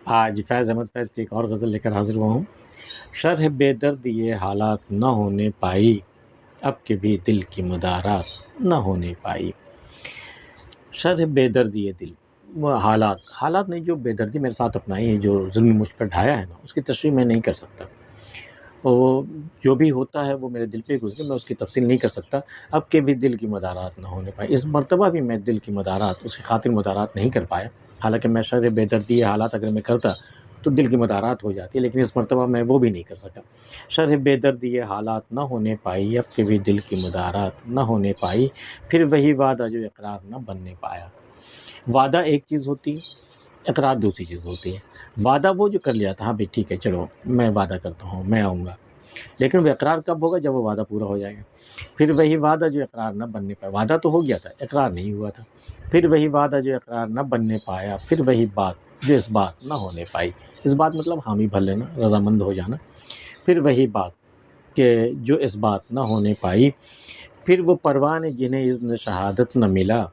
آج فیض احمد فیض کی ایک اور غزل لے کر حاضر ہوا ہوں۔ شرح بے درد یہ حالات نہ ہونے پائی، اب کے بھی دل کی مدارات نہ ہونے پائی۔ شرح بے درد یہ دل، وہ حالات نے جو بے دردی میرے ساتھ اپنائی ہے، جو ظلم مجھ پر ڈھایا ہے نا، اس کی تشریح میں نہیں کر سکتا۔ وہ جو بھی ہوتا ہے وہ میرے دل پہ گزرے، میں اس کی تفصیل نہیں کر سکتا۔ اب کے بھی دل کی مدارات نہ ہونے پائی، اس مرتبہ بھی میں دل کی مدارات، اس کی خاطر مدارات نہیں کر پایا۔ حالانکہ میں شرح بے دردی یہ حالات اگر میں کرتا تو دل کی مدارات ہو جاتی، لیکن اس مرتبہ میں وہ بھی نہیں کر سکا۔ شرح بے دردی یہ حالات نہ ہونے پائی، اب کے بھی دل کی مدارات نہ ہونے پائی، پھر وہی وعدہ جو اقرار نہ بننے پایا۔ وعدہ ایک چیز ہوتی ہے، اقرار دوسری چیز ہوتی ہے۔ وعدہ وہ جو کر لیا تھا، ہاں بھائی ٹھیک ہے چلو میں وعدہ کرتا ہوں میں آؤں گا، لیکن وہ اقرار کب ہوگا؟ جب وہ وعدہ پورا ہو جائے گا۔ پھر وہی وعدہ جو اقرار نہ بننے پایا، وعدہ تو ہو گیا تھا، اقرار نہیں ہوا تھا۔ پھر وہی وعدہ جو اقرار نہ بننے پایا، پھر وہی بات جو اس بات نہ ہونے پائی۔ اس بات مطلب حامی بھر لینا، رضامند ہو جانا۔ پھر وہی بات کہ جو اس بات نہ ہونے پائی، پھر وہ پروان جنہیں اذن شہادت نہ ملا،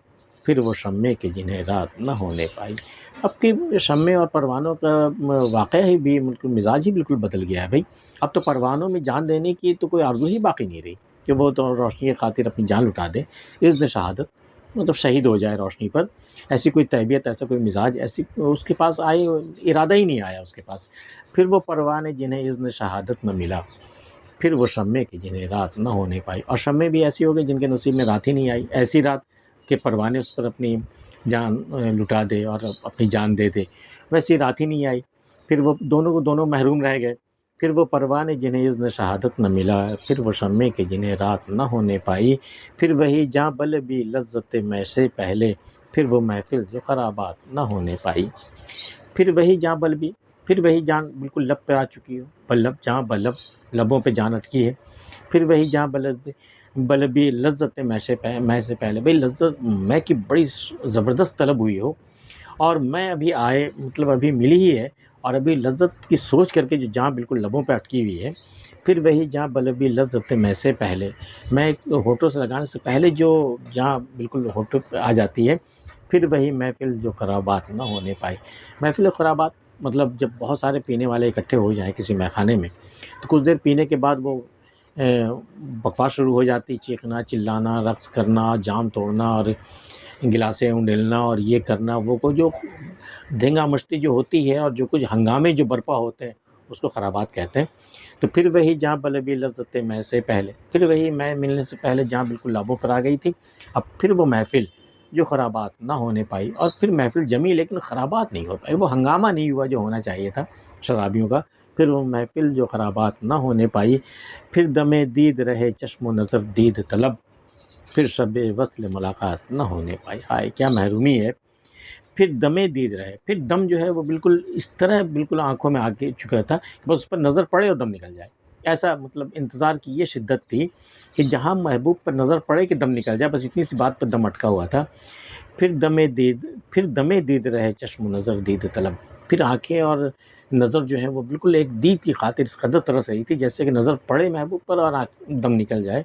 پھر وہ شمع کے جنہیں رات نہ ہونے پائی۔ اب کی شمع اور پروانوں کا واقعہ ہی بھی مزاج ہی بالکل بدل گیا ہے بھائی۔ اب تو پروانوں میں جان دینے کی تو کوئی آرزو ہی باقی نہیں رہی کہ وہ تو روشنی کی خاطر اپنی جان لٹا دے۔ اذن شہادت مطلب شہید ہو جائے روشنی پر، ایسی کوئی تربیت، ایسا کوئی مزاج، ایسی اس کے پاس آئے، ارادہ ہی نہیں آیا اس کے پاس۔ پھر وہ پروانے جنہیں اذن شہادت نہ ملا، پھر وہ شمع کی جنہیں رات نہ ہونے پائی۔ اور شمع بھی ایسی ہو گئی جن کے نصیب میں رات ہی نہیں آئی، ایسی رات کہ پروانے اس پر اپنی جان لٹا دے اور اپنی جان دے دے، ویسی رات ہی نہیں آئی۔ پھر وہ دونوں کو دونوں محروم رہ گئے۔ پھر وہ پروانے جنہیں اذن شہادت نہ ملا، پھر وہ شمع کے جنہیں رات نہ ہونے پائی، پھر وہی جاں بل بھی لذت میں سے پہلے، پھر وہ محفل جو خرابات نہ ہونے پائی۔ پھر وہی جاں بل بھی، پھر وہی جان بالکل لب پہ آ چکی ہو، بلب جہاں بلب، لبوں پہ جان اٹکی ہے۔ پھر وہی جہاں بل بھی لذت میں سے پہلے، بھئی لذت میں کی بڑی زبردست طلب ہوئی ہو، اور میں ابھی آئے مطلب ابھی ملی ہی ہے، اور ابھی لذت کی سوچ کر کے جو جان بالکل لبوں پہ اٹکی ہوئی ہے۔ پھر وہی جہاں بلبی لذت میں سے پہلے، میں ہونٹوں سے لگانے سے پہلے جو جہاں بالکل ہونٹوں پہ آ جاتی ہے، پھر وہی محفل جو خرابات نہ ہونے پائی۔ محفل خرابات مطلب جب بہت سارے پینے والے اکٹھے ہو جائیں کسی میخانے میں، تو کچھ دیر پینے کے بعد وہ بکواس شروع ہو جاتی، چیخنا چلانا، رقص کرنا، جام توڑنا اور گلاسیں انڈیلنا اور یہ کرنا، وہ کو جو دھنگا مشتی جو ہوتی ہے اور جو کچھ ہنگامے جو برپا ہوتے ہیں اس کو خرابات کہتے ہیں۔ تو پھر وہی جہاں بلبی لذت میں سے پہلے، پھر وہی میں ملنے سے پہلے جہاں بالکل لابوں پر آ گئی تھی، اب پھر وہ محفل جو خرابات نہ ہونے پائی۔ اور پھر محفل جمی لیکن خرابات نہیں ہو پائی، وہ ہنگامہ نہیں ہوا جو ہونا چاہیے تھا شرابیوں کا۔ پھر وہ محفل جو خرابات نہ ہونے پائی، پھر دم دید رہے چشم و نظر دید طلب، پھر شب وصل ملاقات نہ ہونے پائی۔ ہائے کیا محرومی ہے۔ پھر دم دید رہے، پھر دم جو ہے وہ بالکل اس طرح بالکل آنکھوں میں آ کے چکا تھا کہ بس اس پر نظر پڑے اور دم نکل جائے، ایسا مطلب انتظار کی یہ شدت تھی کہ جہاں محبوب پر نظر پڑے کہ دم نکل جائے، بس اتنی سی بات پر دم اٹکا ہوا تھا۔ پھر دم دید رہے چشم و نظر دید طلب، پھر آنکھیں اور نظر جو ہے وہ بالکل ایک دید کی خاطر اس قدر ترس رہی تھی جیسے کہ نظر پڑے محبوب پر اور دم نکل جائے۔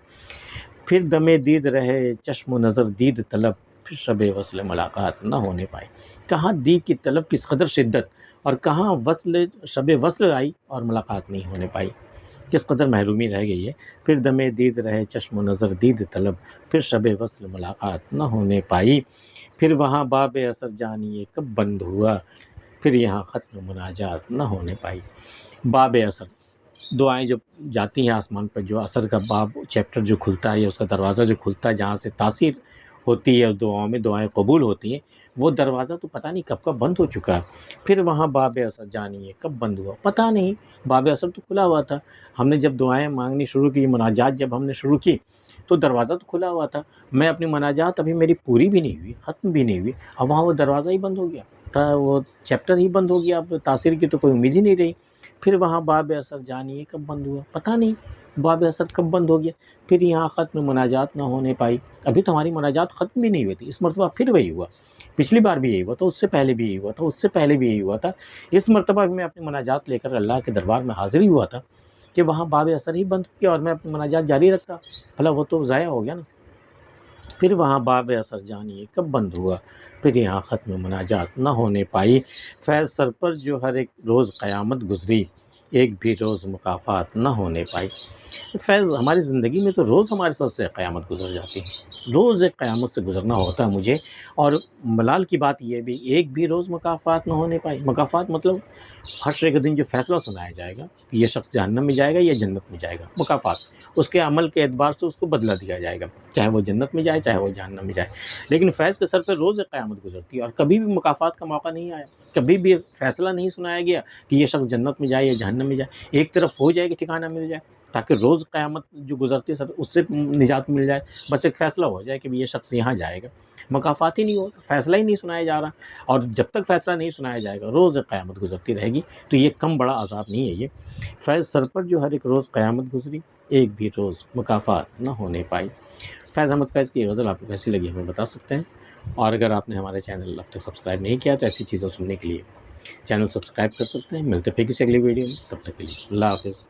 پھر دم دید رہے چشم و نظر دید طلب، پھر شب وصل ملاقات نہ ہونے پائی۔ کہاں دید کی طلب کس قدر شدت، اور کہاں شب وصل آئی اور ملاقات نہیں ہونے پائی، کس قدر محرومی رہ گئی ہے۔ پھر دم دید رہے چشم و نظر دید طلب، پھر شب وصل ملاقات نہ ہونے پائی، پھر وہاں باب اثر جانیے کب بند ہوا، پھر یہاں ختم مناجات نہ ہونے پائی۔ باب اثر، دعائیں جب جاتی ہیں آسمان پر، جو اثر کا باب چیپٹر جو کھلتا ہے یا اس کا دروازہ جو کھلتا ہے جہاں سے تاثیر ہوتی ہے دعاؤں میں، دعائیں قبول ہوتی ہیں، وہ دروازہ تو پتہ نہیں کب کا بند ہو چکا ہے۔ پھر وہاں باب اثر جانیے کب بند ہوا، پتہ نہیں، باب اثر تو کھلا ہوا تھا۔ ہم نے جب دعائیں مانگنی شروع کی، مناجات جب ہم نے شروع کی، تو دروازہ تو کھلا ہوا تھا۔ میں اپنی مناجات ابھی میری پوری بھی نہیں ہوئی، ختم بھی نہیں ہوئی، اب وہاں وہ دروازہ ہی بند ہو گیا تھا، وہ چیپٹر ہی بند ہو گیا، اب تاثیر کی تو کوئی امید ہی نہیں رہی۔ پھر وہاں باب اثر جانیے کب بند ہوا، پتہ نہیں باب اثر کب بند ہو گیا۔ پھر یہاں ختم مناجات نہ ہونے پائی، ابھی تو ہماری مناجات ختم بھی نہیں ہوئی تھی، اس مرتبہ پھر وہی ہوا۔ پچھلی بار بھی یہی ہوا تھا، اس سے پہلے بھی یہی ہوا تھا، اس سے پہلے بھی یہی ہوا تھا۔ اس مرتبہ بھی میں اپنی مناجات لے کر اللہ کے دربار میں حاضر ہی ہوا تھا کہ وہاں باب اثر ہی بند ہو گیا اور میں اپنی مناجات جاری رکھا، بھلا وہ تو ضائع ہو گیا نا۔ پھر وہاں باب اثر جانیے کب بند ہوا، پھر یہاں ختم مناجات نہ ہونے پائی۔ فیض سر پر جو ہر ایک روز قیامت گزری، ایک بھی روز مکافات نہ ہونے پائی۔ فیض ہماری زندگی میں تو روز ہمارے سر سے قیامت گزر جاتی ہے، روز ایک قیامت سے گزرنا ہوتا ہے مجھے، اور ملال کی بات یہ بھی ایک بھی روز مکافات نہ ہونے پائی۔ مکافات مطلب حشر کے دن جو فیصلہ سنایا جائے گا کہ یہ شخص جہنم میں جائے گا یا جنت میں جائے گا، مکافات اس کے عمل کے اعتبار سے اس کو بدلہ دیا جائے گا، چاہے وہ جنت میں جائے چاہے وہ جہنم میں جائے۔ لیکن فیض کے سر پہ روز ایک قیامت گزرتی ہے اور کبھی بھی مکافات کا موقع نہیں آیا، کبھی بھی فیصلہ نہیں سنایا گیا کہ یہ شخص جنت میں جائے یا جہنم میں جائے، ایک طرف ہو جائے کہ ٹھکانہ مل جائے تاکہ روز قیامت جو گزرتی ہے سر اس سے نجات مل جائے، بس ایک فیصلہ ہو جائے کہ یہ شخص یہاں جائے گا۔ مکافات ہی نہیں ہو، فیصلہ ہی نہیں سنایا جا رہا، اور جب تک فیصلہ نہیں سنایا جائے گا روز ایک قیامت گزرتی رہے گی، تو یہ کم بڑا عذاب نہیں ہے یہ۔ فیض سر پر جو ہر ایک روز قیامت گزری، ایک بھی روز مکافات نہ ہونے پائی۔ فیض احمد فیض کی یہ غزل آپ کو کیسی لگی ہمیں بتا سکتے ہیں، اور اگر آپ نے ہمارے چینل اب تک سبسکرائب نہیں کیا تو ایسی چیزیں سننے کے لیے چینل سبسکرائب کر سکتے ہیں۔ ملتے پھر کسی اگلی ویڈیو میں، تب تک کے لیے اللہ حافظ۔